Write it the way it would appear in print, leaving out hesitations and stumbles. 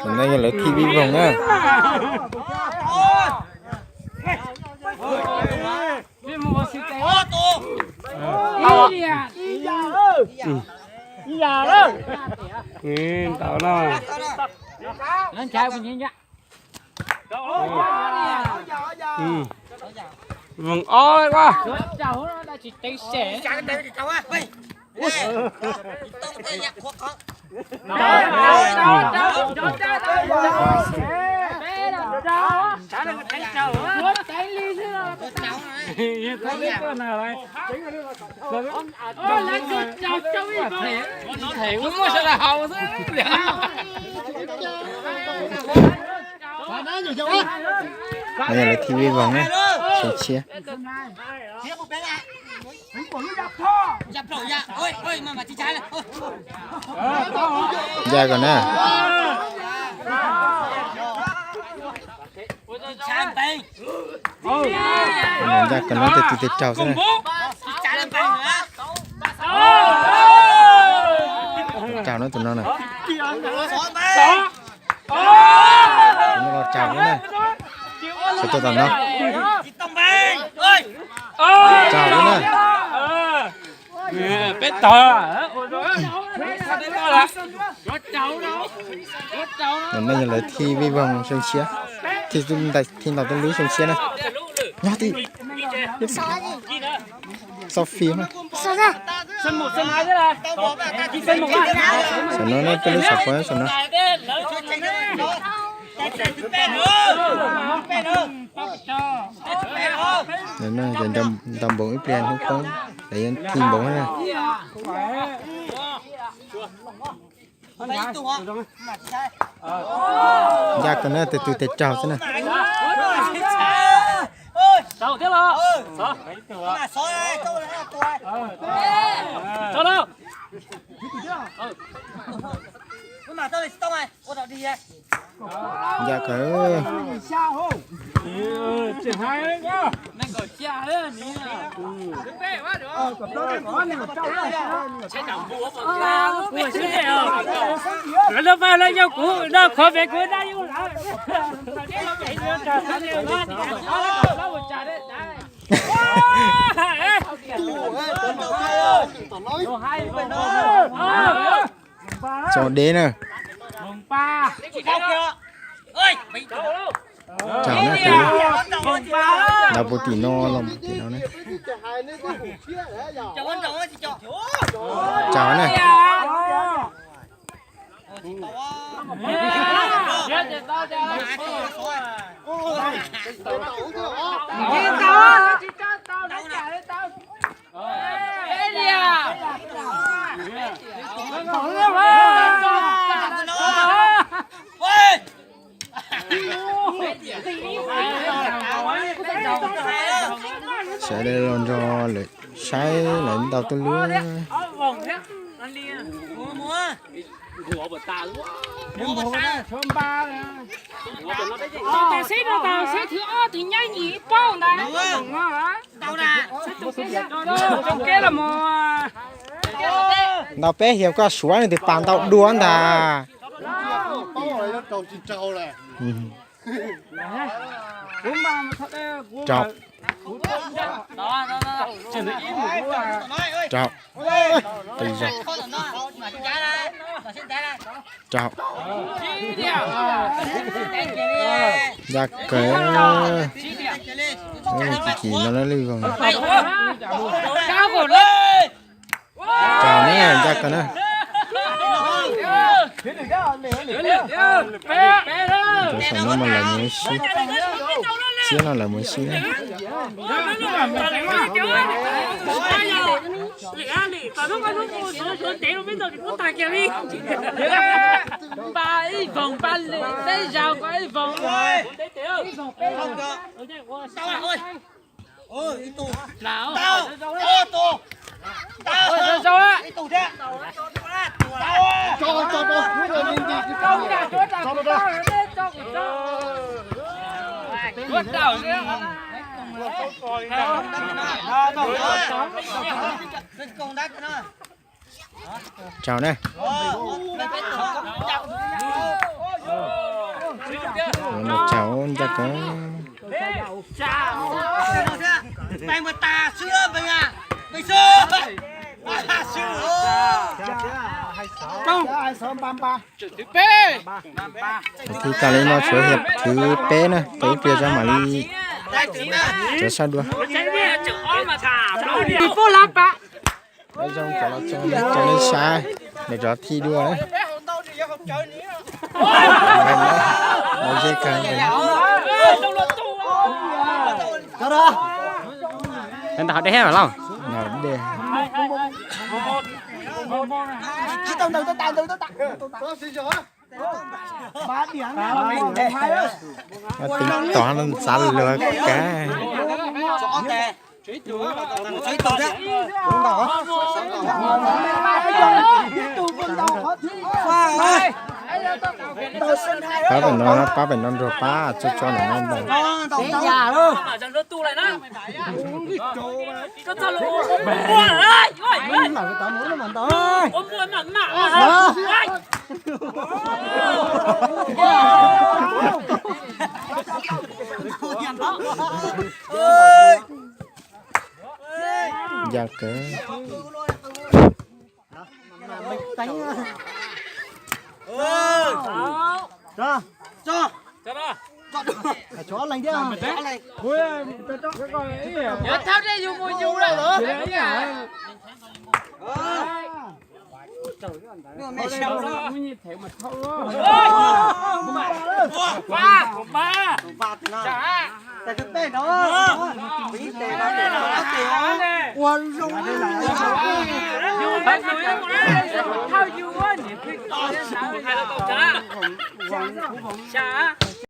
Hôm nay là TV vòng á. Tao nó. Lên chào mình nhé. Vòng ôi quá. Cháu nó đã chỉ tay xẻ. Chả cái cháu á. Mày. Tông tay nhặt khuất con. Đây là TV vòng á. Chia. Chia một bên lại. Dập rồi dạ. Ôi ôi mà chị trái này. Ra còn nè. Trái làm tay. Ra còn nó từ từ trào thế này. Trái làm tay nữa. Trào nó tụi nó này. Xóa tay. Nó vào trào nữa này. Sẽ cho tụi nó. Chị tông bay. Ơi. Trào nữa này. Bé to. Đây là TV vòng sông chia. Thì chúng ta thì nào tôi lưới sông chia này. Nhỏ thì. Sau phim á. Sân 1, sân 2 thế này. Sân 1 à? Sau nó tôi lưới sập quá sau nó. Nên nó dành tầm 4 plan không có để thiên 4 này. Ra còn nó từ từ trào thế này. Đâu thế nào? Cho đâu? Mà tôi tông này, ô đào đi đây. Dạ cỡ Chỉ hai đấy quá. Mình có cha đấy nhỉ. Đứng đây quá được không? Nó vào lại nhau cũ, nó khỏi về cuối đã yêu lại. Nó chạy nữa trời nó yêu nó. Nó một trà đấy. cho đế nè. Mùng ba. Ơi, mày Chào nó từ đào bột tỉ no lòng bột tỉ nó này. Chào này. Sẽ đây lon cho lại sai lại đào tôi lứa. Tao sẽ nó tao sẽ thứ thì nhanh nhỉ bao này. đâu nè. Trong kia là một Đào bé hiểu qua suối này thì bàn tao đuôn đà. Chọc. Chọc. Tùy rồi. Chọc. Ra cái chỉ nó lấy vòng này. cao cổ lên. Chào nè, ra cái này. Tôi sợ nó mà lại mới xí. Xí nó lại mới xí. Ba ấy vòng ba đấy giàu có ấy vòng. Ôi, tù. Nào. Tao. Ô tù. Tao. Sao á? Tù thế. chào nè một cháu chắc có mày mà tà xưa mày à mày xưa thì ta lấy nó số hiệp thứ bé nè tới kia cho mà đi cho sao đua đây trong cả cho lên xa để cho thi đua đấy nó dễ càng anh ta đây hết rồi không nào để nó tính toán lên sẵn lừa cái ba phải non rồi ba cho nó non đồng dạ cơ chó lành chứ thao đây dùng mùi dùng rồi nữa mẹ sao đó ba tại thực tế nó bị tệ nó để nó tệ quần rung thao dùng á, nhiều khi to hay là to chả, chả.